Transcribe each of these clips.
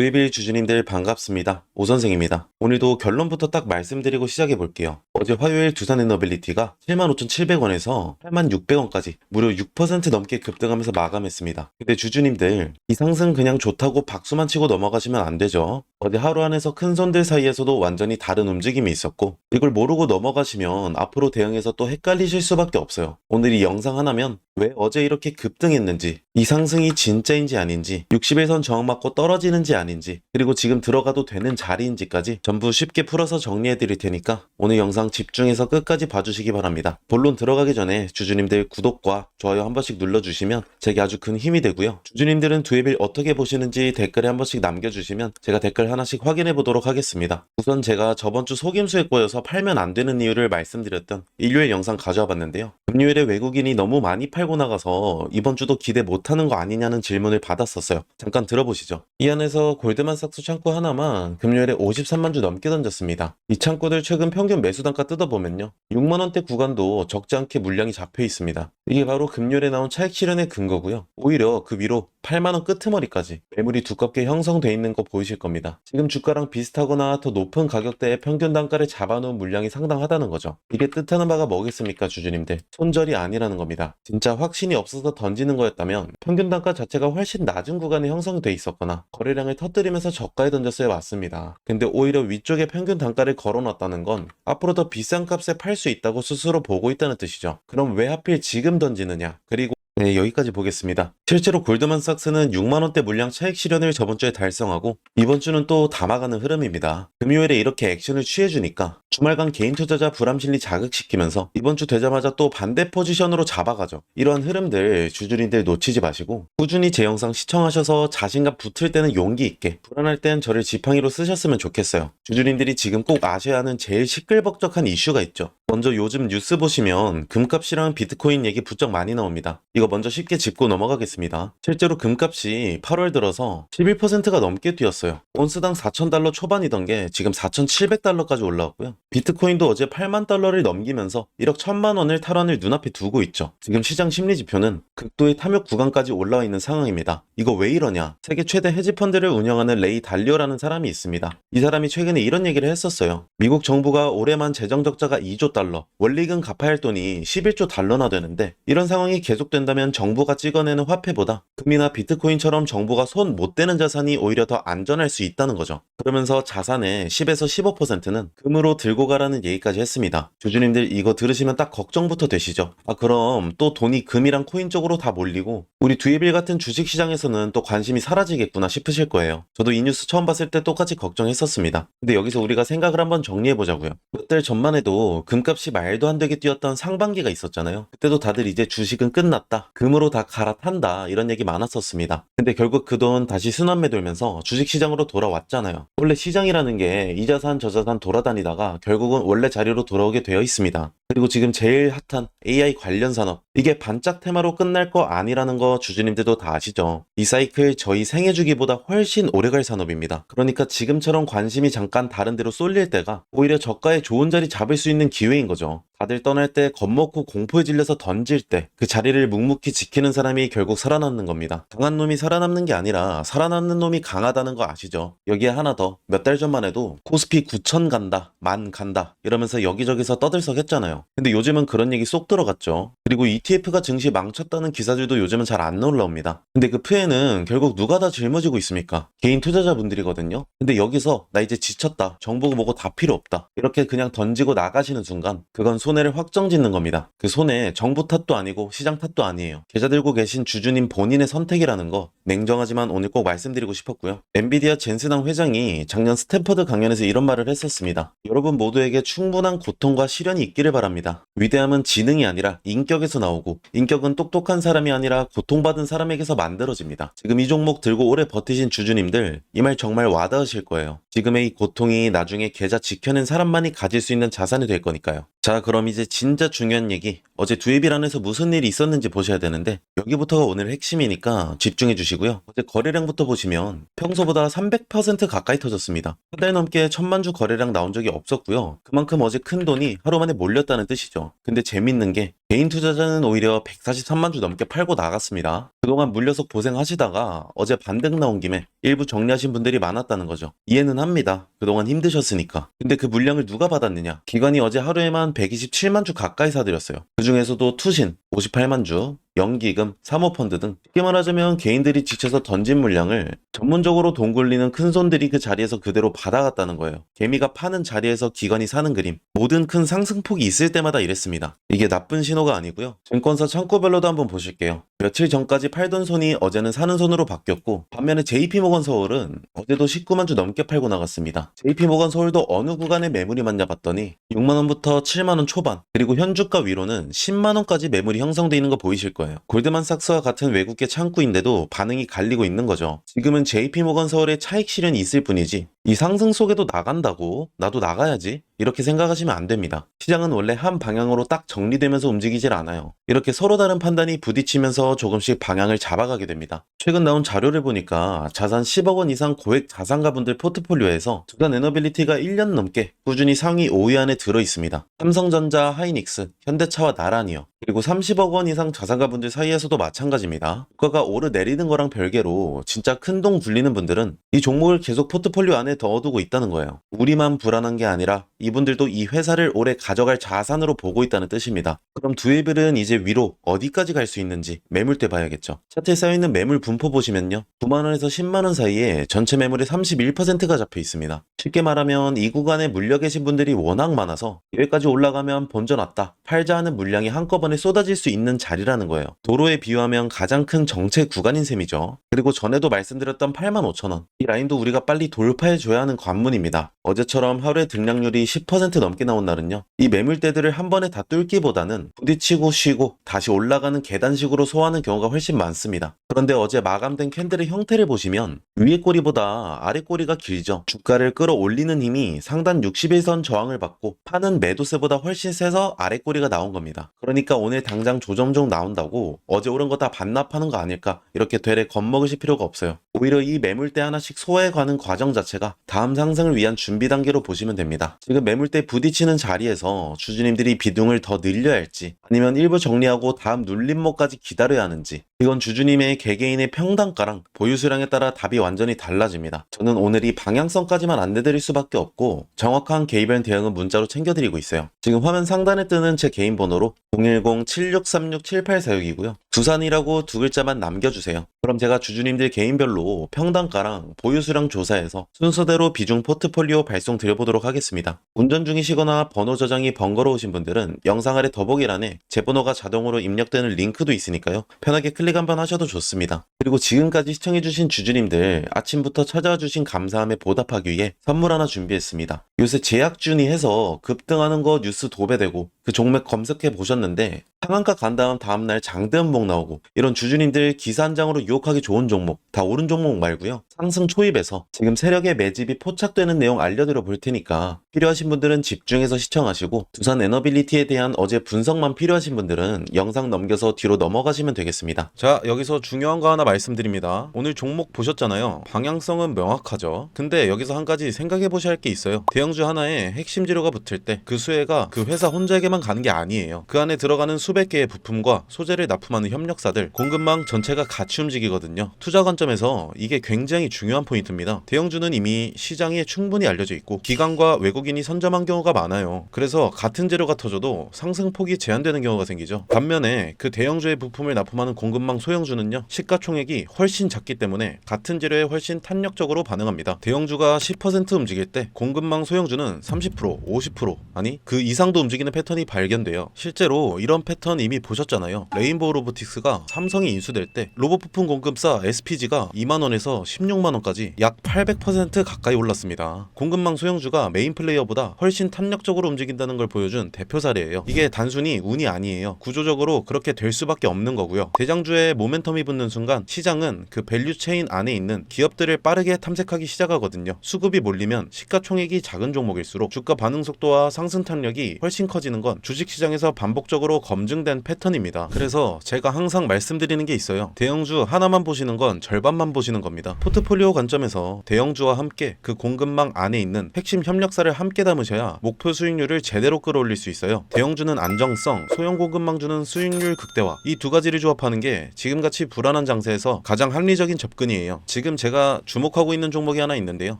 두해빌 주주님들 반갑습니다. 오 선생입니다. 오늘도 결론부터 딱 말씀드리고 시작해 볼게요. 어제 화요일 두산에너빌리티가 75,700원에서 86,600원까지 무려 6% 넘게 급등하면서 마감했습니다. 근데 주주님들 이 상승 그냥 좋다고 박수만 치고 넘어가시면 안 되죠. 어제 하루 안에서 큰 손들 사이에서도 완전히 다른 움직임이 있었고 이걸 모르고 넘어가시면 앞으로 대응해서 또 헷갈리실 수밖에 없어요. 오늘 이 영상 하나면 왜 어제 이렇게 급등했는지, 이 상승이 진짜인지 아닌지, 60일선 저항 맞고 떨어지는지 아닌지, 그리고 지금 들어가도 되는 자리인지까지 전부 쉽게 풀어서 정리해 드릴 테니까 오늘 영상 집중해서 끝까지 봐주시기 바랍니다. 본론 들어가기 전에 주주님들 구독과 좋아요 한 번씩 눌러주시면 제게 아주 큰 힘이 되고요. 주주님들은 두해빌 어떻게 보시는지 댓글에 한 번씩 남겨주시면 제가 댓글 하나씩 확인해 보도록 하겠습니다. 우선 제가 저번 주 속임수에 꼬여서 팔면 안 되는 이유를 말씀드렸던 일요일 영상 가져와 봤는데요. 금요일에 외국인이 너무 많이 팔고 나가서 이번 주도 기대 못하는 거 아니냐는 질문을 받았었어요. 잠깐 들어보시죠. 이 안에서 골드만삭스 창구 하나만 금요일에 53만 주 넘게 던졌습니다. 이 창구들 최근 평균 매수 단가 뜯어보면요, 6만원대 구간도 적지 않게 물량이 잡혀 있습니다. 이게 바로 금요일에 나온 차익 실현의 근거고요. 오히려 그 위로 8만원 끄트머리까지 매물이 두껍게 형성돼 있는 거 보이실 겁니다. 지금 주가랑 비슷하거나 더 높은 가격대의 평균 단가를 잡아놓은 물량이 상당하다는 거죠. 이게 뜻하는 바가 뭐겠습니까, 주주님들? 손절이 아니라는 겁니다. 진짜 확신이 없어서 던지는 거였다면 평균 단가 자체가 훨씬 낮은 구간에 형성돼 있었거나 거래량을 터뜨리면서 저가에 던졌어야 맞습니다. 근데 오히려 위쪽에 평균 단가를 걸어놨다는 건 앞으로 더 비싼 값에 팔 수 있다고 스스로 보고 있다는 뜻이죠. 그럼 왜 하필 지금 던지느냐? 그리고 네, 여기까지 보겠습니다. 실제로 골드만삭스는 6만원대 물량 차익 실현을 저번 주에 달성하고 이번 주는 또 담아가는 흐름입니다. 금요일에 이렇게 액션을 취해주니까 주말간 개인 투자자 불안 심리 자극시키면서 이번 주 되자마자 또 반대 포지션으로 잡아가죠. 이러한 흐름들 주주님들 놓치지 마시고 꾸준히 제 영상 시청하셔서 자신감 붙을 때는 용기 있게, 불안할 땐 저를 지팡이로 쓰셨으면 좋겠어요. 주주님들이 지금 꼭 아셔야 하는 제일 시끌벅적한 이슈가 있죠. 먼저 요즘 뉴스 보시면 금값이랑 비트코인 얘기 부쩍 많이 나옵니다. 이거 먼저 쉽게 짚고 넘어가겠습니다. 실제로 금값이 8월 들어서 11%가 넘게 뛰었어요. 온스당 4,000달러 초반이던 게 지금 4,700달러까지 올라왔고요. 비트코인도 어제 8만 달러를 넘기면서 1억 1천만 원을 탈환을 눈앞에 두고 있죠. 지금 시장 심리 지표는 극도의 탐욕 구간까지 올라와 있는 상황입니다. 이거 왜 이러냐? 세계 최대 헤지펀드를 운영하는 레이 달리오라는 사람이 있습니다. 이 사람이 최근에 이런 얘기를 했었어요. 미국 정부가 올해만 재정 적자가 2조 달러, 원리금 갚아야 할 돈이 11조 달러나 되는데 이런 상황이 계속된다면 정부가 찍어내는 화폐보다 금이나 비트코인처럼 정부가 손 못 대는 자산이 오히려 더 안전할 수 있다는 거죠. 그러면서 자산의 10에서 15%는 금으로 들고 가라는 얘기까지 했습니다. 주주님들 이거 들으시면 딱 걱정부터 되시죠? 아, 그럼 또 돈이 금이랑 코인 쪽으로 다 몰리고 우리 두예빌 같은 주식시장에서는 또 관심이 사라지겠구나 싶으실 거예요. 저도 이 뉴스 처음 봤을 때 똑같이 걱정했었습니다. 근데 여기서 우리가 생각을 한번 정리해보자고요. 몇 달 전만 해도 금값이 말도 안 되게 뛰었던 상반기가 있었잖아요. 그때도 다들 이제 주식은 끝났다, 금으로 다 갈아탄다, 이런 얘기 많았었습니다. 근데 결국 그 돈 다시 순환매 돌면서 주식시장으로 돌아왔잖아요. 원래 시장이라는 게 이 자산 저 자산 돌아다니다가 결국은 원래 자리로 돌아오게 되어 있습니다. 그리고 지금 제일 핫한 AI 관련 산업, 이게 반짝 테마로 끝날 거 아니라는 거 주주님들도 다 아시죠? 이 사이클 저희 생애 주기보다 훨씬 오래갈 산업입니다. 그러니까 지금처럼 관심이 잠깐 다른 데로 쏠릴 때가 오히려 저가에 좋은 자리 잡을 수 있는 기회인 거죠. 다들 떠날 때 겁먹고 공포에 질려서 던질 때 그 자리를 묵묵히 지키는 사람이 결국 살아남는 겁니다. 강한 놈이 살아남는 게 아니라 살아남는 놈이 강하다는 거 아시죠? 여기에 하나 더, 몇 달 전만 해도 코스피 9천 간다, 만 간다 이러면서 여기저기서 떠들썩했잖아요. 근데 요즘은 그런 얘기 쏙 들어갔죠. 그리고 ETF가 증시 망쳤다는 기사들도 요즘은 잘 안 올라옵니다. 근데 그 피해는 결국 누가 다 짊어지고 있습니까? 개인 투자자분들이거든요. 근데 여기서 나 이제 지쳤다, 정보고 뭐고 다 필요 없다, 이렇게 그냥 던지고 나가시는 순간 그건 손해를 확정짓는 겁니다. 그 손해 정부 탓도 아니고 시장 탓도 아니에요. 계좌 들고 계신 주주님 본인의 선택이라는 거 냉정하지만 오늘 꼭 말씀드리고 싶었고요. 엔비디아 젠슨왕 회장이 작년 스탠퍼드 강연에서 이런 말을 했었습니다. 여러분 모두에게 충분한 고통과 시련이 있기를 바랍니다. 위대함은 지능이 아니라 인격에서 나오고 인격은 똑똑한 사람이 아니라 고통받은 사람에게서 만들어집니다. 지금 이 종목 들고 오래 버티신 주주님들 이 말 정말 와닿으실 거예요. 지금의 이 고통이 나중에 계좌 지켜낸 사람만이 가질 수 있는 자산이 될 거니까요. 자, 그럼 이제 진짜 중요한 얘기, 어제 두예빌 안에서 무슨 일이 있었는지 보셔야 되는데 여기부터가 오늘 핵심이니까 집중해 주시고요. 어제 거래량부터 보시면 평소보다 300% 가까이 터졌습니다. 한 달 넘게 1,000만 주 거래량 나온 적이 없었고요. 그만큼 어제 큰 돈이 하루 만에 몰렸다는 뜻이죠. 근데 재밌는 게 개인 투자자는 오히려 143만 주 넘게 팔고 나갔습니다. 그동안 물려서 고생하시다가 어제 반등 나온 김에 일부 정리하신 분들이 많았다는 거죠. 이해는 합니다. 그동안 힘드셨으니까. 근데 그 물량을 누가 받았느냐? 기관이 어제 하루에만 127만 주 가까이 사들였어요. 그 중에서도 투신 58만 주, 연기금, 사모펀드 등 쉽게 말하자면 개인들이 지쳐서 던진 물량을 전문적으로 돈 굴리는 큰 손들이 그 자리에서 그대로 받아갔다는 거예요. 개미가 파는 자리에서 기관이 사는 그림. 모든 큰 상승폭이 있을 때마다 이랬습니다. 이게 나쁜 신호가 아니고요. 증권사 창구별로도 한번 보실게요. 며칠 전까지 팔던 손이 어제는 사는 손으로 바뀌었고, 반면에 JP모건 서울은 어제도 19만 주 넘게 팔고 나갔습니다. JP모건 서울도 어느 구간에 매물이 많냐 봤더니 6만원부터 7만원 초반, 그리고 현주가 위로는 10만원까지 매물이 형성돼 있는 거 보이실 거예요. 골드만삭스와 같은 외국계 창구인데도 반응이 갈리고 있는 거죠. 지금은 JP모건 서울의 차익 실현이 있을 뿐이지 이 상승 속에도 나간다고 나도 나가야지 이렇게 생각하시면 안 됩니다. 시장은 원래 한 방향으로 딱 정리되면서 움직이질 않아요. 이렇게 서로 다른 판단이 부딪히면서 조금씩 방향을 잡아가게 됩니다. 최근 나온 자료를 보니까 자산 10억 원 이상 고액 자산가분들 포트폴리오에서 두산 에너빌리티가 1년 넘게 꾸준히 상위 5위 안에 들어 있습니다. 삼성전자, 하이닉스, 현대차와 나란히요. 그리고 30억 원 이상 자산가분들 사이에서도 마찬가지입니다. 주가가 오르내리는 거랑 별개로 진짜 큰 돈 굴리는 분들은 이 종목을 계속 포트폴리오 안에 넣어두고 있다는 거예요. 우리만 불안한 게 아니라 이분들도 이 회사를 오래 가져갈 자산으로 보고 있다는 뜻입니다. 그럼 두에블은 이제 위로 어디까지 갈 수 있는지 매물대 봐야겠죠. 차트에 쌓여있는 매물 분포 보시면요. 9만원에서 10만원 사이에 전체 매물의 31%가 잡혀 있습니다. 쉽게 말하면 이 구간에 물려 계신 분들이 워낙 많아서 여기까지 올라가면 본전 왔다, 팔자 하는 물량이 한꺼번에 쏟아질 수 있는 자리라는 거예요. 도로에 비유하면 가장 큰 정체 구간인 셈이죠. 그리고 전에도 말씀드렸던 85,000원, 이 라인도 우리가 빨리 돌파해줘야 하는 관문입니다. 어제처럼 하루에 등락률이 10% 넘게 나온 날은요, 이 매물대들을 한 번에 다 뚫기보다는 부딪히고 쉬고 다시 올라가는 계단식으로 소화하는 경우가 훨씬 많습니다. 그런데 어제 마감된 캔들의 형태를 보시면 위에 꼬리보다 아래 꼬리가 길죠. 주가를 끌어올리는 힘이 상단 60일선 저항을 받고 파는 매도세보다 훨씬 세서 아래 꼬리가 나온 겁니다. 그러니까 오늘 당장 조정종 나온다고 어제 오른 거 다 반납하는 거 아닐까, 이렇게 되레 겁먹으실 필요가 없어요. 오히려 이 매물대 하나씩 소화해가는 과정 자체가 다음 상승을 위한 준비 단계로 보시면 됩니다. 지금 매물대 부딪히는 자리에서 주주님들이 비중을 더 늘려야 할지, 아니면 일부 정리하고 다음 눌림목까지 기다려야 하는지, 이건 주주님의 개개인의 평단가랑 보유 수량에 따라 답이 완전히 달라집니다. 저는 오늘 이 방향성까지만 안내드릴 수밖에 없고 정확한 개별 대응은 문자로 챙겨드리고 있어요. 지금 화면 상단에 뜨는 제 개인 번호로 010-7636-7846이고요. 두산이라고 두 글자만 남겨주세요. 그럼 제가 주주님들 개인별로 평단가랑 보유 수량 조사해서 순서대로 비중 포트폴리오 발송 드려보도록 하겠습니다. 운전 중이시거나 번호 저장이 번거로우신 분들은 영상 아래 더보기란에 제 번호가 자동으로 입력되는 링크도 있으니까요. 편하게 클릭 한번 하셔도 좋습니다. 그리고 지금까지 시청해주신 주주님들 아침부터 찾아와 주신 감사함에 보답하기 위해 선물 하나 준비했습니다. 요새 제약준이 해서 급등하는 거 뉴스 도배되고 그 종목 검색해 보셨는데 상한가 간 다음날 장대음봉 나오고 이런 주주님들 기사 한 장으로 유혹하기 좋은 종목, 다 오른 종목 말고요. 상승 초입에서 지금 세력의 매집이 포착되는 내용 알려드려 볼 테니까 필요하신 분들은 집중해서 시청하시고 두산 에너빌리티에 대한 어제 분석만 필요하신 분들은 영상 넘겨서 뒤로 넘어가시면 되겠습니다. 자, 여기서 중요한 거 하나 말씀드립니다. 오늘 종목 보셨잖아요. 방향성은 명확하죠. 근데 여기서 한 가지 생각해 보셔야 할 게 있어요. 대형주 하나에 핵심 재료가 붙을 때 그 수혜가 그 회사 혼자에게만 가는 게 아니에요. 그 안에 들어가는 수백 개의 부품과 소재를 납품하는 협력사들, 공급망 전체가 같이 움직이거든요. 투자 관점에서 이게 굉장히 중요한 포인트입니다. 대형주는 이미 시장에 충분히 알려져 있고 기관과 외국인이 선점한 경우가 많아요. 그래서 같은 재료가 터져도 상승폭이 제한되는 경우가 생기죠. 반면에 그 대형주의 부품을 납품하는 공급망 소형주는요, 시가총액이 훨씬 작기 때문에 같은 재료에 훨씬 탄력적으로 반응합니다. 대형주가 10% 움직일 때 공급망 소형주는 30%, 50% 아니 그 이상도 움직이는 패턴이 발견돼요. 실제로 이런 패턴 이미 보셨잖아요. 레인보우 로보틱스가 삼성이 인수될 때 로봇 부품 공급사 SPG가 2만원에서 16만원까지 약 800% 가까이 올랐습니다. 공급망 소형주가 메인 플레이어보다 훨씬 탄력적으로 움직인다는 걸 보여준 대표 사례예요. 이게 단순히 운이 아니에요. 구조적으로 그렇게 될 수밖에 없는 거고요. 대장주에 모멘텀이 붙는 순간 시장은 그 밸류 체인 안에 있는 기업들을 빠르게 탐색하기 시작하거든요. 수급이 몰리면 시가총액이 작은 종목일수록 주가 반응 속도와 상승 탄력이 훨씬 커지는 건 건 주식시장에서 반복적으로 검증된 패턴입니다. 그래서 제가 항상 말씀드리는 게 있어요. 대형주 하나만 보시는 건 절반만 보시는 겁니다. 포트폴리오 관점에서 대형주와 함께 그 공급망 안에 있는 핵심 협력사를 함께 담으셔야 목표 수익률을 제대로 끌어올릴 수 있어요. 대형주는 안정성, 소형 공급망주는 수익률 극대화, 이 두 가지를 조합하는 게 지금같이 불안한 장세에서 가장 합리적인 접근이에요. 지금 제가 주목하고 있는 종목이 하나 있는데요.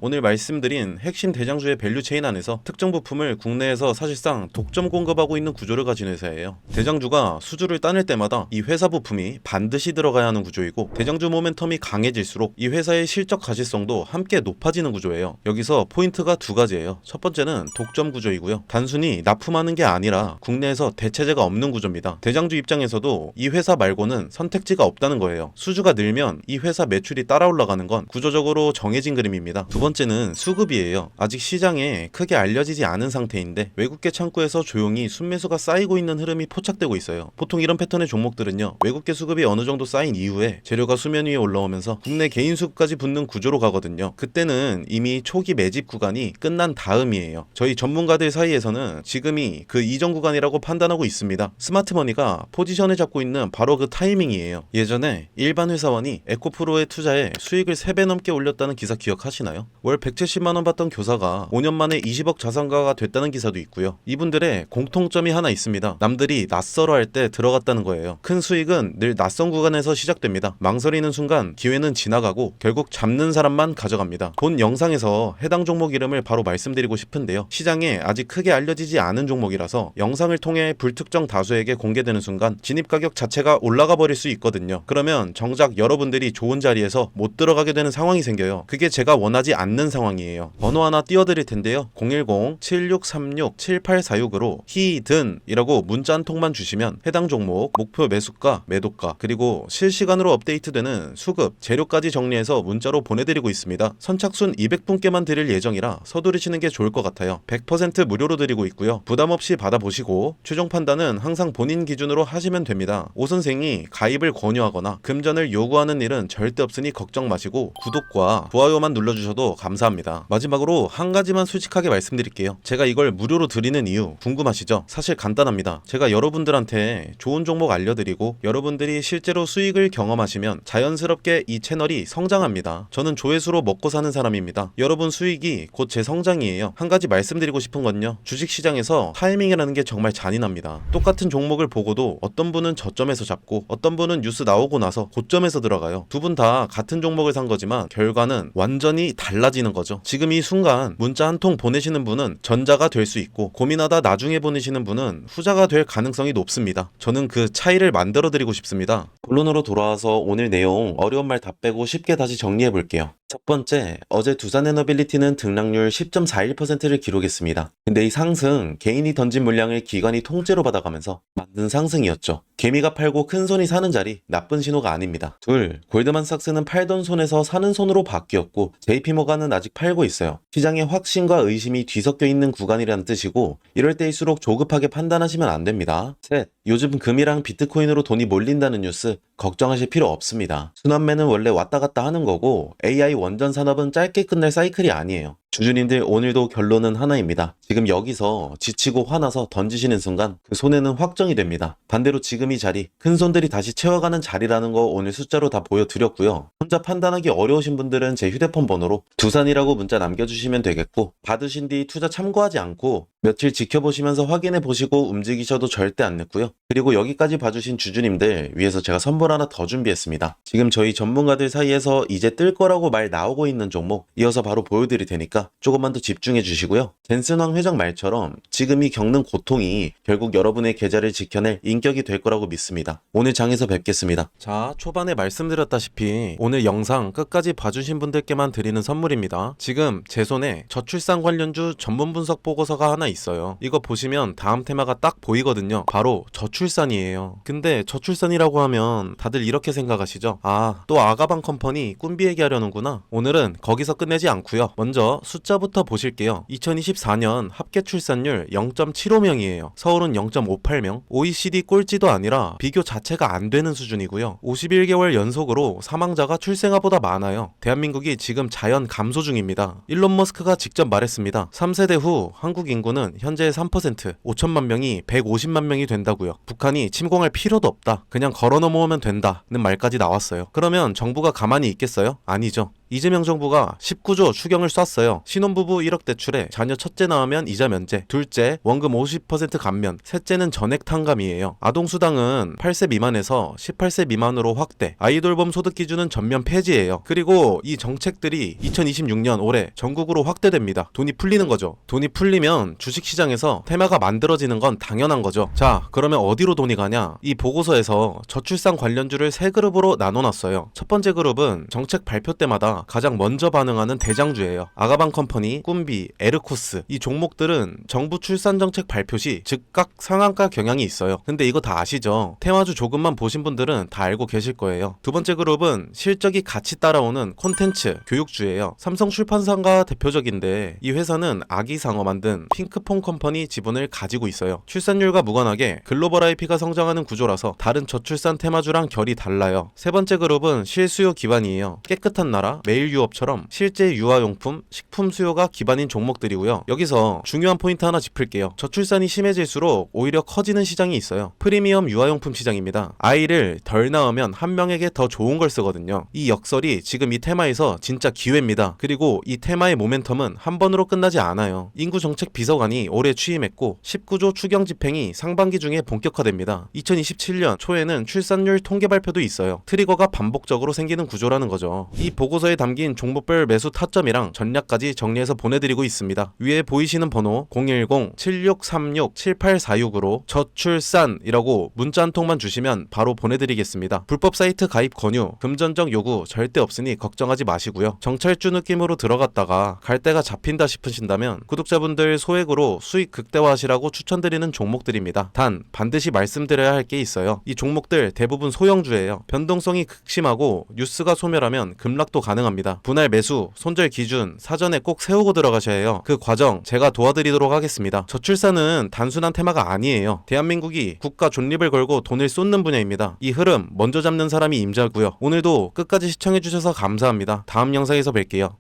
오늘 말씀드린 핵심 대장주의 밸류체인 안에서 특정 부품을 국내에서 사실상 독점 공급하고 있는 구조를 가진 회사예요. 대장주가 수주를 따낼 때마다 이 회사 부품이 반드시 들어가야 하는 구조이고, 대장주 모멘텀이 강해질수록 이 회사의 실적 가시성도 함께 높아지는 구조예요. 여기서 포인트가 두 가지예요. 첫 번째는 독점 구조이고요. 단순히 납품하는 게 아니라 국내에서 대체제가 없는 구조입니다. 대장주 입장에서도 이 회사 말고는 선택지가 없다는 거예요. 수주가 늘면 이 회사 매출이 따라 올라가는 건 구조적으로 정해진 그림입니다. 두 번째는 수급이에요. 아직 시장에 크게 알려지지 않은 상태인데 외국계 창구에서 조용히 순매수가 쌓이고 있는 흐름이 포착되고 있어요. 보통 이런 패턴의 종목들은요, 외국계 수급이 어느 정도 쌓인 이후에 재료가 수면 위에 올라오면서 국내 개인 수급까지 붙는 구조로 가거든요. 그때는 이미 초기 매집 구간이 끝난 다음이에요. 저희 전문가들 사이에서는 지금이 그 이전 구간이라고 판단하고 있습니다. 스마트머니가 포지션을 잡고 있는 바로 그 타이밍이에요. 예전에 일반 회사원이 에코프로에 투자해 수익을 3배 넘게 올렸다는 기사 기억하시나요? 월 170만원 받던 교사가 5년 만에 20억 자산가가 됐다는 기사도 있고요. 이분들의 공통점이 하나 있습니다. 남들이 낯설어 할 때 들어갔다는 거예요. 큰 수익은 늘 낯선 구간에서 시작됩니다. 망설이는 순간 기회는 지나가고 결국 잡는 사람만 가져갑니다. 본 영상에서 해당 종목 이름을 바로 말씀드리고 싶은데요. 시장에 아직 크게 알려지지 않은 종목이라서 영상을 통해 불특정 다수에게 공개되는 순간 진입 가격 자체가 올라가 버릴 수 있거든요. 그러면 정작 여러분들이 좋은 자리에서 못 들어가게 되는 상황이 생겨요. 그게 제가 원하지 않는 상황이에요. 번호 하나 띄워드릴 텐데요. 010-7636-7846으로 히든이라고 문자 한 통만 주시면 해당 종목 목표 매수가, 매도가, 그리고 실시간으로 업데이트되는 수급, 재료까지 정리해서 문자로 보내드리고 있습니다. 선착순 200분께만 드릴 예정이라 서두르시는 게 좋을 것 같아요. 100% 무료로 드리고 있고요. 부담 없이 받아보시고 최종 판단은 항상 본인 기준으로 하시면 됩니다. 오 선생이 가입을 권유하거나 금전을 요구하는 일은 절대 없으니 걱정 마시고 구독과 좋아요만 눌러주셔도 감사합니다. 마지막으로 한 가지만 솔직하게 말씀드릴게요. 제가 이걸 무료로 드리는 이유 궁금하시죠? 사실 간단합니다. 제가 여러분들한테 좋은 종목 알려드리고 여러분들이 실제로 수익을 경험하시면 자연스럽게 이 채널이 성장합니다. 저는 조회수로 먹고 사는 사람입니다. 여러분 수익이 곧 제 성장이에요. 한 가지 말씀드리고 싶은 건요, 주식시장에서 타이밍이라는 게 정말 잔인합니다. 똑같은 종목을 보고도 어떤 분은 저점에서 잡고 어떤 분은 뉴스 나오고 나서 고점에서 들어가요. 두 분 다 같은 종목을 산 거지만 결과는 완전히 달라지는 거죠. 지금 이 순간 문자 한 통 보내시는 분은 전자가 될 수 있고, 고민하다 나중에 보내시는 분은 후자가 될 가능성이 높습니다. 저는 그 차이를 만들어 드리고 싶습니다. 본론으로 돌아와서 오늘 내용 어려운 말 다 빼고 쉽게 다시 정리해 볼게요. 첫 번째, 어제 두산에너빌리티는 등락률 10.41%를 기록했습니다. 근데 이 상승, 개인이 던진 물량을 기관이 통째로 받아가면서 만든 상승이었죠. 개미가 팔고 큰 손이 사는 자리, 나쁜 신호가 아닙니다. 둘, 골드만삭스는 팔던 손에서 사는 손으로 바뀌었고 JP모간은 아직 팔고 있어요. 시장에 확신과 의심이 뒤섞여 있는 구간이라는 뜻이고, 이럴 때일수록 조급하게 판단하시면 안 됩니다. 셋, 요즘 금이랑 비트코인으로 돈이 몰린다는 뉴스 걱정하실 필요 없습니다. 순환매는 원래 왔다 갔다 하는 거고 AI 원전 산업은 짧게 끝날 사이클이 아니에요. 주주님들, 오늘도 결론은 하나입니다. 지금 여기서 지치고 화나서 던지시는 순간 그 손해는 확정이 됩니다. 반대로 지금 이 자리, 큰 손들이 다시 채워가는 자리라는 거 오늘 숫자로 다 보여드렸고요. 혼자 판단하기 어려우신 분들은 제 휴대폰 번호로 두산이라고 문자 남겨주시면 되겠고, 받으신 뒤 투자 참고하지 않고 며칠 지켜보시면서 확인해 보시고 움직이셔도 절대 안 늦고요. 그리고 여기까지 봐주신 주주님들 위해서 제가 선물 하나 더 준비했습니다. 지금 저희 전문가들 사이에서 이제 뜰 거라고 말 나오고 있는 종목 이어서 바로 보여드릴 테니까 조금만 더 집중해 주시고요. 젠슨왕 회장 말처럼 지금이 겪는 고통이 결국 여러분의 계좌를 지켜낼 인격이 될 거라고 믿습니다. 오늘 장에서 뵙겠습니다. 자, 초반에 말씀드렸다시피 오늘 영상 끝까지 봐주신 분들께만 드리는 선물입니다. 지금 제 손에 저출산 관련주 전문 분석 보고서가 하나 있어요. 이거 보시면 다음 테마가 딱 보이거든요. 바로 저출 저출산이에요. 근데 저출산이라고 하면 다들 이렇게 생각하시죠? 아, 또 아가방 컴퍼니 꾼비 얘기하려는구나. 오늘은 거기서 끝내지 않고요. 먼저 숫자부터 보실게요. 2024년 합계 출산율 0.75명이에요. 서울은 0.58명. OECD 꼴찌도 아니라 비교 자체가 안 되는 수준이고요. 51개월 연속으로 사망자가 출생아보다 많아요. 대한민국이 지금 자연 감소 중입니다. 일론 머스크가 직접 말했습니다. 3세대 후 한국 인구는 현재 3%, 5천만 명이 150만 명이 된다고요. 북한이 침공할 필요도 없다. 그냥 걸어 넘어오면 된다는 말까지 나왔어요. 그러면 정부가 가만히 있겠어요? 아니죠. 이재명 정부가 19조 추경을 쐈어요. 신혼부부 1억 대출에 자녀 첫째 낳으면 이자 면제, 둘째 원금 50% 감면, 셋째는 전액 탕감이에요. 아동수당은 8세 미만에서 18세 미만으로 확대, 아이돌봄 소득 기준은 전면 폐지예요. 그리고 이 정책들이 2026년 올해 전국으로 확대됩니다. 돈이 풀리는 거죠. 돈이 풀리면 주식시장에서 테마가 만들어지는 건 당연한 거죠. 자, 그러면 어디로 돈이 가냐? 이 보고서에서 저출산 관련주를 세 그룹으로 나눠놨어요. 첫 번째 그룹은 정책 발표 때마다 가장 먼저 반응하는 대장주예요. 아가방 컴퍼니, 꾼비, 에르코스 이 종목들은 정부 출산 정책 발표 시 즉각 상한가 경향이 있어요. 근데 이거 다 아시죠? 테마주 조금만 보신 분들은 다 알고 계실 거예요. 두 번째 그룹은 실적이 같이 따라오는 콘텐츠, 교육주예요. 삼성 출판사가 대표적인데 이 회사는 아기상어 만든 핑크퐁 컴퍼니 지분을 가지고 있어요. 출산율과 무관하게 글로벌 IP가 성장하는 구조라서 다른 저출산 테마주랑 결이 달라요. 세 번째 그룹은 실수요 기반이에요. 깨끗한 나라, 매일 유업처럼 실제 유아용품, 식품 수요가 기반인 종목들이고요. 여기서 중요한 포인트 하나 짚을게요. 저출산이 심해질수록 오히려 커지는 시장이 있어요. 프리미엄 유아용품 시장입니다. 아이를 덜 낳으면 한 명에게 더 좋은 걸 쓰거든요. 이 역설이 지금 이 테마에서 진짜 기회입니다. 그리고 이 테마의 모멘텀은 한 번으로 끝나지 않아요. 인구정책 비서관이 올해 취임했고 19조 추경 집행이 상반기 중에 본격화됩니다. 2027년 초에는 출산율 통계 발표도 있어요. 트리거가 반복적으로 생기는 구조라는 거죠. 이 보고서에 담긴 종목별 매수 타점이랑 전략까지 정리해서 보내드리고 있습니다. 위에 보이시는 번호 010-7636-7846으로 저출산이라고 문자 한 통만 주시면 바로 보내드리겠습니다. 불법 사이트 가입 권유, 금전적 요구 절대 없으니 걱정하지 마시고요. 정찰주 느낌으로 들어갔다가 갈 데가 잡힌다 싶으신다면 구독자분들 소액으로 수익 극대화하시라고 추천드리는 종목들입니다. 단 반드시 말씀드려야 할 게 있어요. 이 종목들 대부분 소형주예요. 변동성이 극심하고 뉴스가 소멸하면 급락도 가능합니다. 분할 매수, 손절 기준 사전에 꼭 세우고 들어가셔야 해요. 그 과정 제가 도와드리도록 하겠습니다. 저출산은 단순한 테마가 아니에요. 대한민국이 국가 존립을 걸고 돈을 쏟는 분야입니다. 이 흐름 먼저 잡는 사람이 임자고요. 오늘도 끝까지 시청해주셔서 감사합니다. 다음 영상에서 뵐게요.